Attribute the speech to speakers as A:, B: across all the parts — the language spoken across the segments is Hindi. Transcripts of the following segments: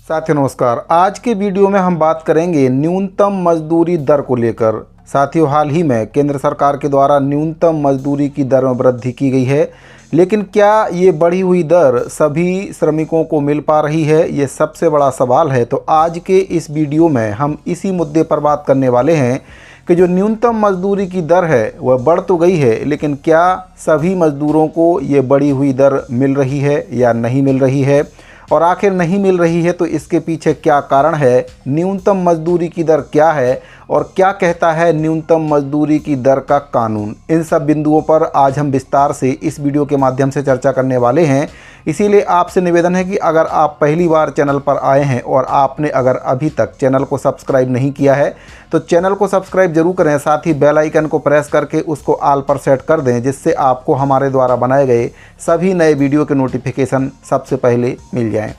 A: साथियों नमस्कार। आज के वीडियो में हम बात करेंगे न्यूनतम मजदूरी दर को लेकर। साथियों, हाल ही में केंद्र सरकार के द्वारा न्यूनतम मजदूरी की दर में वृद्धि की गई है, लेकिन क्या ये बढ़ी हुई दर सभी श्रमिकों को मिल पा रही है? ये सबसे बड़ा सवाल है। तो आज के इस वीडियो में हम इसी मुद्दे पर बात करने वाले हैं कि जो न्यूनतम मजदूरी की दर है वह बढ़ तो गई है, लेकिन क्या सभी मजदूरों को ये बढ़ी हुई दर मिल रही है या नहीं मिल रही है, और आखिर नहीं मिल रही है तो इसके पीछे क्या कारण है, न्यूनतम मजदूरी की दर क्या है और क्या कहता है न्यूनतम मजदूरी की दर का कानून। इन सब बिंदुओं पर आज हम विस्तार से इस वीडियो के माध्यम से चर्चा करने वाले हैं। इसीलिए आपसे निवेदन है कि अगर आप पहली बार चैनल पर आए हैं और आपने अगर अभी तक चैनल को सब्सक्राइब नहीं किया है तो चैनल को सब्सक्राइब जरूर करें, साथ ही बेल आइकन को प्रेस करके उसको ऑल पर सेट कर दें, जिससे आपको हमारे द्वारा बनाए गए सभी नए वीडियो के नोटिफिकेशन सबसे पहले मिल जाएं।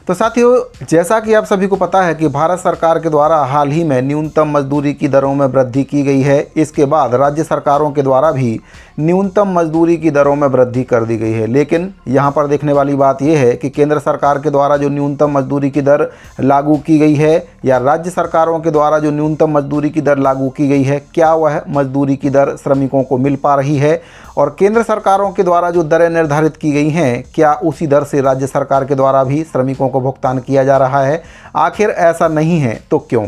A: तो साथियों, जैसा कि आप सभी को पता है कि भारत सरकार के द्वारा हाल ही में न्यूनतम मजदूरी की दरों में वृद्धि की गई है। इसके बाद राज्य सरकारों के द्वारा भी न्यूनतम मजदूरी की दरों में वृद्धि कर दी गई है। लेकिन यहाँ पर देखने वाली बात यह है कि केंद्र सरकार के द्वारा जो न्यूनतम मजदूरी की दर लागू की गई है या राज्य सरकारों के द्वारा जो न्यूनतम मजदूरी की दर लागू की गई है, क्या वह मजदूरी की दर श्रमिकों को मिल पा रही है? और केंद्र सरकारों के द्वारा जो दरें निर्धारित की गई हैं, क्या उसी दर से राज्य सरकार के द्वारा भी श्रमिकों को भुगतान किया जा रहा है? आखिर ऐसा नहीं है तो क्यों?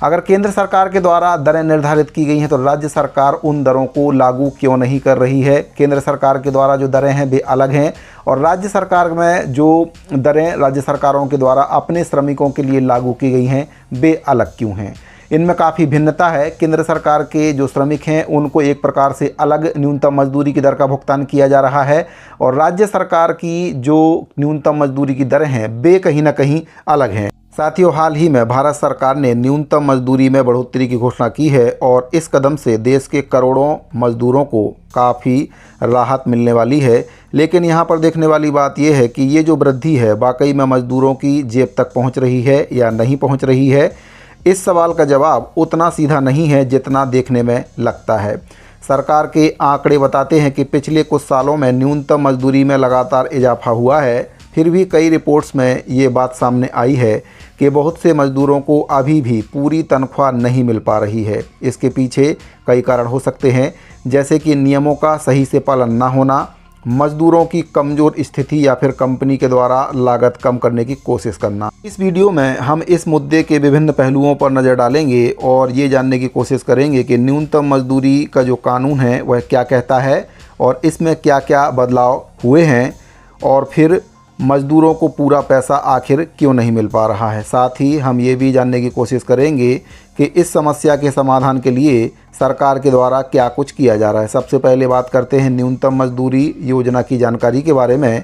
A: अगर केंद्र सरकार के द्वारा दरें निर्धारित की गई हैं तो राज्य सरकार उन दरों को लागू क्यों नहीं कर रही है? केंद्र सरकार के द्वारा जो दरें हैं वे अलग हैं और राज्य सरकार में जो दरें राज्य सरकारों के द्वारा अपने श्रमिकों के लिए लागू की गई हैं वे अलग क्यों हैं? इनमें काफ़ी भिन्नता है। केंद्र सरकार के जो श्रमिक हैं उनको एक प्रकार से अलग न्यूनतम मजदूरी की दर का भुगतान किया जा रहा है और राज्य सरकार की जो न्यूनतम मजदूरी की दरें हैं वे कहीं ना कहीं अलग हैं। साथियों, हाल ही में भारत सरकार ने न्यूनतम मजदूरी में बढ़ोतरी की घोषणा की है और इस कदम से देश के करोड़ों मजदूरों को काफ़ी राहत मिलने वाली है। लेकिन यहाँ पर देखने वाली बात यह है कि ये जो वृद्धि है वाकई में मजदूरों की जेब तक पहुँच रही है या नहीं पहुँच रही है? इस सवाल का जवाब उतना सीधा नहीं है जितना देखने में लगता है। सरकार के आंकड़े बताते हैं कि पिछले कुछ सालों में न्यूनतम मजदूरी में लगातार इजाफा हुआ है। फिर भी कई रिपोर्ट्स में ये बात सामने आई है कि बहुत से मजदूरों को अभी भी पूरी तनख्वाह नहीं मिल पा रही है। इसके पीछे कई कारण हो सकते हैं, जैसे कि नियमों का सही से पालन न होना, मजदूरों की कमज़ोर स्थिति या फिर कंपनी के द्वारा लागत कम करने की कोशिश करना। इस वीडियो में हम इस मुद्दे के विभिन्न पहलुओं पर नज़र डालेंगे और ये जानने की कोशिश करेंगे कि न्यूनतम मजदूरी का जो कानून है वह क्या कहता है और इसमें क्या क्या बदलाव हुए हैं और फिर मज़दूरों को पूरा पैसा आखिर क्यों नहीं मिल पा रहा है। साथ ही हम ये भी जानने की कोशिश करेंगे कि इस समस्या के समाधान के लिए सरकार के द्वारा क्या कुछ किया जा रहा है। सबसे पहले बात करते हैं न्यूनतम मजदूरी योजना की जानकारी के बारे में।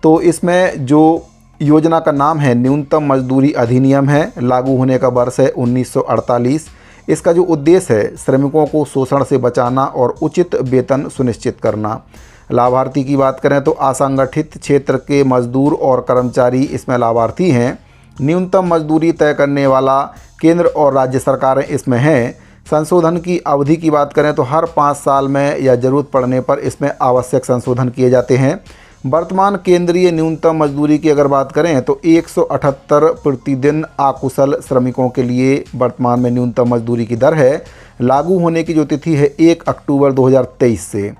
A: तो इसमें जो योजना का नाम है न्यूनतम मजदूरी अधिनियम है, लागू होने का वर्ष है 1948। इसका जो उद्देश्य है श्रमिकों को शोषण से बचाना और उचित वेतन सुनिश्चित करना। लाभार्थी की बात करें तो असंगठित क्षेत्र के मजदूर और कर्मचारी इसमें लाभार्थी हैं। न्यूनतम मजदूरी तय करने वाला केंद्र और राज्य सरकारें इसमें हैं। संशोधन की अवधि की बात करें तो हर 5 साल में या ज़रूरत पड़ने पर इसमें आवश्यक संशोधन किए जाते हैं। वर्तमान केंद्रीय न्यूनतम मजदूरी की अगर बात करें तो 178 प्रतिदिन अकुशल श्रमिकों के लिए वर्तमान में न्यूनतम मजदूरी की दर है। लागू होने की जो तिथि है 1 अक्टूबर 2023 से,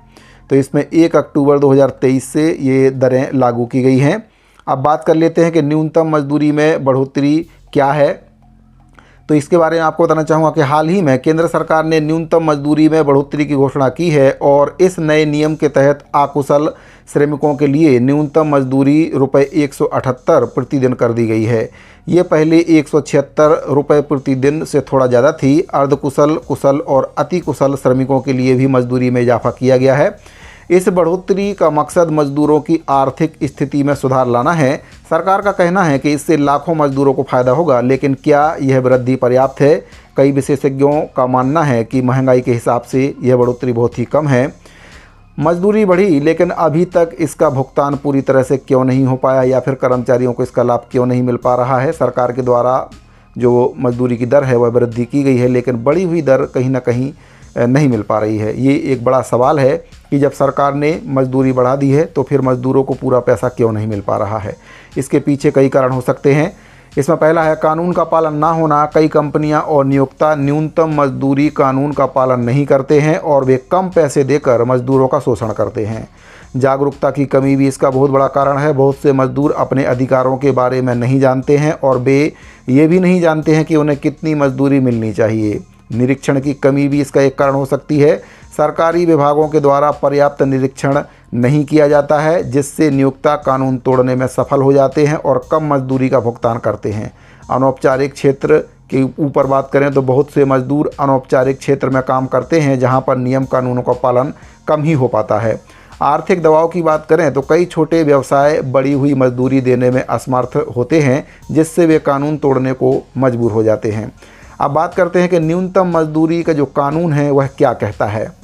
A: तो इसमें 1 अक्टूबर 2023 से ये दरें लागू की गई हैं। अब बात कर लेते हैं कि न्यूनतम मजदूरी में बढ़ोतरी क्या है। तो इसके बारे में आपको बताना चाहूँगा कि हाल ही में केंद्र सरकार ने न्यूनतम मजदूरी में बढ़ोतरी की घोषणा की है और इस नए नियम के तहत अकुशल श्रमिकों के लिए न्यूनतम मजदूरी ₹178 प्रतिदिन कर दी गई है। ये पहले 176 रुपये प्रतिदिन से थोड़ा ज़्यादा थी। अर्धकुशल, कुशल और अति कुशल श्रमिकों के लिए भी मजदूरी में इजाफा किया गया है। इस बढ़ोतरी का मकसद मजदूरों की आर्थिक स्थिति में सुधार लाना है। सरकार का कहना है कि इससे लाखों मजदूरों को फायदा होगा, लेकिन क्या यह वृद्धि पर्याप्त है? कई विशेषज्ञों का मानना है कि महंगाई के हिसाब से यह बढ़ोतरी बहुत ही कम है। मजदूरी बढ़ी लेकिन अभी तक इसका भुगतान पूरी तरह से क्यों नहीं हो पाया या फिर कर्मचारियों को इसका लाभ क्यों नहीं मिल पा रहा है? सरकार के द्वारा जो मजदूरी की दर है वह वृद्धि की गई है, लेकिन बढ़ी हुई दर कहीं ना कहीं नहीं मिल पा रही है। ये एक बड़ा सवाल है कि जब सरकार ने मजदूरी बढ़ा दी है तो फिर मजदूरों को पूरा पैसा क्यों नहीं मिल पा रहा है। इसके पीछे कई कारण हो सकते हैं। इसमें पहला है कानून का पालन ना होना। कई कंपनियां और नियोक्ता न्यूनतम मजदूरी कानून का पालन नहीं करते हैं और वे कम पैसे देकर मजदूरों का शोषण करते हैं। जागरूकता की कमी भी इसका बहुत बड़ा कारण है। बहुत से मजदूर अपने अधिकारों के बारे में नहीं जानते हैं और वे ये भी नहीं जानते हैं कि उन्हें कितनी मजदूरी मिलनी चाहिए। निरीक्षण की कमी भी इसका एक कारण हो सकती है। सरकारी विभागों के द्वारा पर्याप्त निरीक्षण नहीं किया जाता है, जिससे नियोक्ता कानून तोड़ने में सफल हो जाते हैं और कम मजदूरी का भुगतान करते हैं। अनौपचारिक क्षेत्र के ऊपर बात करें तो बहुत से मजदूर अनौपचारिक क्षेत्र में काम करते हैं, जहां पर नियम कानूनों का पालन कम ही हो पाता है। आर्थिक दबाव की बात करें तो कई छोटे व्यवसाय बढ़ी हुई मजदूरी देने में असमर्थ होते हैं, जिससे वे कानून तोड़ने को मजबूर हो जाते हैं। अब बात करते हैं कि न्यूनतम मजदूरी का जो कानून है वह क्या कहता है।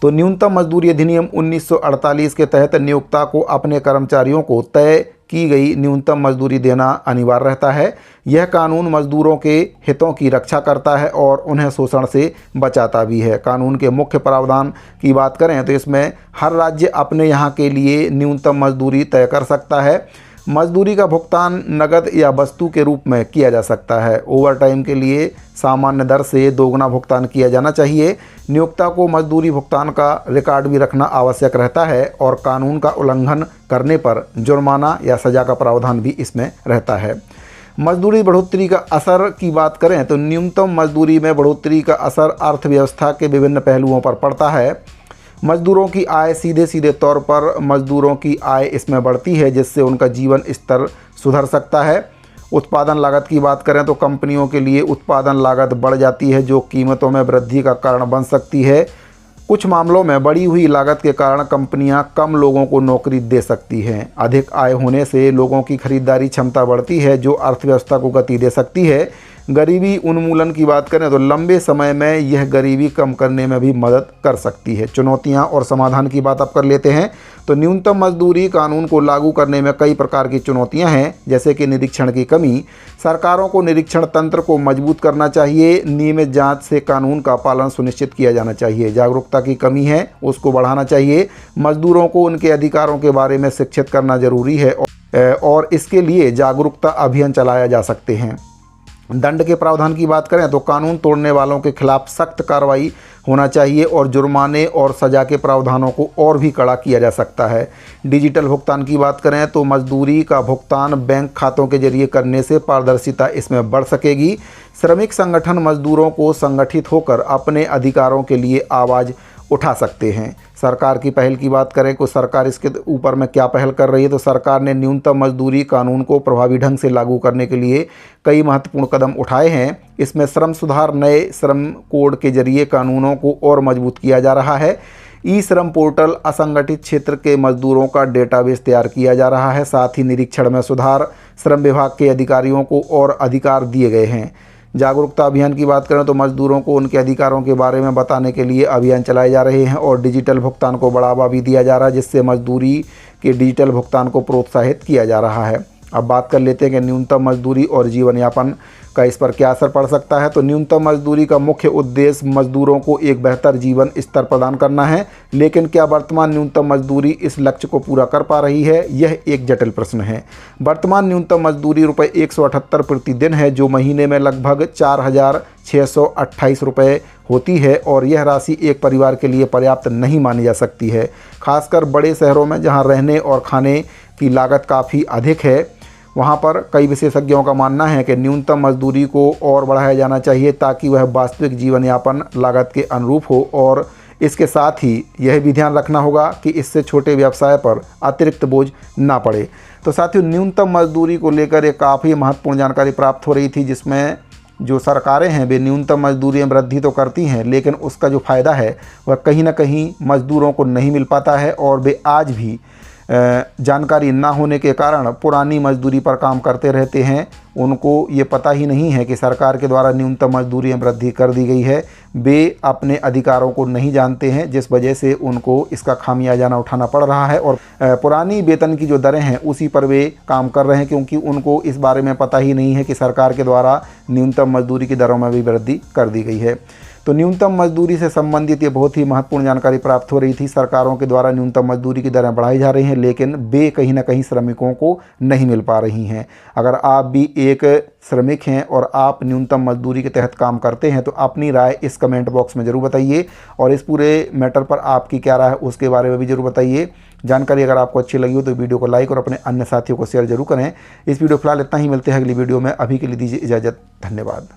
A: तो न्यूनतम मजदूरी अधिनियम 1948 के तहत नियोक्ता को अपने कर्मचारियों को तय की गई न्यूनतम मजदूरी देना अनिवार्य रहता है। यह कानून मजदूरों के हितों की रक्षा करता है और उन्हें शोषण से बचाता भी है। कानून के मुख्य प्रावधान की बात करें तो इसमें हर राज्य अपने यहाँ के लिए न्यूनतम मजदूरी तय कर सकता है। मजदूरी का भुगतान नकद या वस्तु के रूप में किया जा सकता है। ओवरटाइम के लिए सामान्य दर से दोगुना भुगतान किया जाना चाहिए। नियोक्ता को मजदूरी भुगतान का रिकॉर्ड भी रखना आवश्यक रहता है और कानून का उल्लंघन करने पर जुर्माना या सज़ा का प्रावधान भी इसमें रहता है। मजदूरी बढ़ोतरी का असर की बात करें तो न्यूनतम मजदूरी में बढ़ोतरी का असर अर्थव्यवस्था के विभिन्न पहलुओं पर पड़ता है। मजदूरों की आय सीधे तौर पर मजदूरों की आय इसमें बढ़ती है, जिससे उनका जीवन स्तर सुधर सकता है। उत्पादन लागत की बात करें तो कंपनियों के लिए उत्पादन लागत बढ़ जाती है, जो कीमतों में वृद्धि का कारण बन सकती है। कुछ मामलों में बढ़ी हुई लागत के कारण कंपनियां कम लोगों को नौकरी दे सकती हैं। अधिक आय होने से लोगों की खरीदारी क्षमता बढ़ती है, जो अर्थव्यवस्था को गति दे सकती है। गरीबी उन्मूलन की बात करें तो लंबे समय में यह गरीबी कम करने में भी मदद कर सकती है। चुनौतियां और समाधान की बात अब कर लेते हैं। तो न्यूनतम मजदूरी कानून को लागू करने में कई प्रकार की चुनौतियां हैं, जैसे कि निरीक्षण की कमी। सरकारों को निरीक्षण तंत्र को मजबूत करना चाहिए। नियमित जांच से कानून का पालन सुनिश्चित किया जाना चाहिए। जागरूकता की कमी है, उसको बढ़ाना चाहिए। मजदूरों को उनके अधिकारों के बारे में शिक्षित करना जरूरी है और इसके लिए जागरूकता अभियान चलाया जा सकते हैं। दंड के प्रावधान की बात करें तो कानून तोड़ने वालों के खिलाफ सख्त कार्रवाई होना चाहिए और जुर्माने और सज़ा के प्रावधानों को और भी कड़ा किया जा सकता है। डिजिटल भुगतान की बात करें तो मजदूरी का भुगतान बैंक खातों के जरिए करने से पारदर्शिता इसमें बढ़ सकेगी। श्रमिक संगठन मजदूरों को संगठित होकर अपने अधिकारों के लिए आवाज़ उठा सकते हैं। सरकार की पहल की बात करें तो सरकार इसके ऊपर में क्या पहल कर रही है, तो सरकार ने न्यूनतम मजदूरी कानून को प्रभावी ढंग से लागू करने के लिए कई महत्वपूर्ण कदम उठाए हैं। इसमें श्रम सुधार, नए श्रम कोड के जरिए कानूनों को और मजबूत किया जा रहा है। ई श्रम पोर्टल, असंगठित क्षेत्र के मजदूरों का डेटाबेस तैयार किया जा रहा है। साथ ही निरीक्षण में सुधार, श्रम विभाग के अधिकारियों को और अधिकार दिए गए हैं। जागरूकता अभियान की बात करें तो मजदूरों को उनके अधिकारों के बारे में बताने के लिए अभियान चलाए जा रहे हैं और डिजिटल भुगतान को बढ़ावा भी दिया जा रहा है, जिससे मजदूरी के डिजिटल भुगतान को प्रोत्साहित किया जा रहा है। अब बात कर लेते हैं कि न्यूनतम मजदूरी और जीवन यापन का इस पर क्या असर पड़ सकता है। तो न्यूनतम मजदूरी का मुख्य उद्देश्य मजदूरों को एक बेहतर जीवन स्तर प्रदान करना है, लेकिन क्या वर्तमान न्यूनतम मजदूरी इस लक्ष्य को पूरा कर पा रही है, यह एक जटिल प्रश्न है। वर्तमान न्यूनतम मजदूरी रुपये 178 प्रतिदिन है, जो महीने में लगभग 4,628 रुपये होती है और यह राशि एक परिवार के लिए पर्याप्त नहीं मानी जा सकती है। खासकर बड़े शहरों में जहां रहने और खाने की लागत काफ़ी अधिक है, वहाँ पर कई विशेषज्ञों का मानना है कि न्यूनतम मजदूरी को और बढ़ाया जाना चाहिए ताकि वह वास्तविक जीवन यापन लागत के अनुरूप हो। और इसके साथ ही यह भी ध्यान रखना होगा कि इससे छोटे व्यवसाय पर अतिरिक्त बोझ ना पड़े। तो साथियों, न्यूनतम मजदूरी को लेकर एक काफ़ी महत्वपूर्ण जानकारी प्राप्त हो रही थी, जिसमें जो सरकारें हैं वे न्यूनतम मजदूरी में वृद्धि तो करती हैं, लेकिन उसका जो फ़ायदा है वह कहीं ना कहीं मजदूरों को नहीं मिल पाता है और वे आज भी जानकारी ना होने के कारण पुरानी मजदूरी पर काम करते रहते हैं। उनको ये पता ही नहीं है कि सरकार के द्वारा न्यूनतम मजदूरी में वृद्धि कर दी गई है। वे अपने अधिकारों को नहीं जानते हैं, जिस वजह से उनको इसका खामियाजाना उठाना पड़ रहा है और पुरानी वेतन की जो दरें हैं उसी पर वे काम कर रहे हैं, क्योंकि उनको इस बारे में पता ही नहीं है कि सरकार के द्वारा न्यूनतम मजदूरी की दरों में भी वृद्धि कर दी गई है। तो न्यूनतम मजदूरी से संबंधित ये बहुत ही महत्वपूर्ण जानकारी प्राप्त हो रही थी। सरकारों के द्वारा न्यूनतम मजदूरी की दरें बढ़ाई जा रही हैं, लेकिन वे कहीं ना कहीं श्रमिकों को नहीं मिल पा रही हैं। अगर आप भी एक श्रमिक हैं और आप न्यूनतम मजदूरी के तहत काम करते हैं तो अपनी राय इस कमेंट बॉक्स में ज़रूर बताइए, और इस पूरे मैटर पर आपकी क्या राय है उसके बारे में भी ज़रूर बताइए। जानकारी अगर आपको अच्छी लगी हो तो वीडियो को लाइक और अपने अन्य साथियों को शेयर जरूर करें। इस वीडियो फिलहाल इतना ही, मिलते हैं अगली वीडियो में। अभी के लिए दीजिए इजाज़त, धन्यवाद।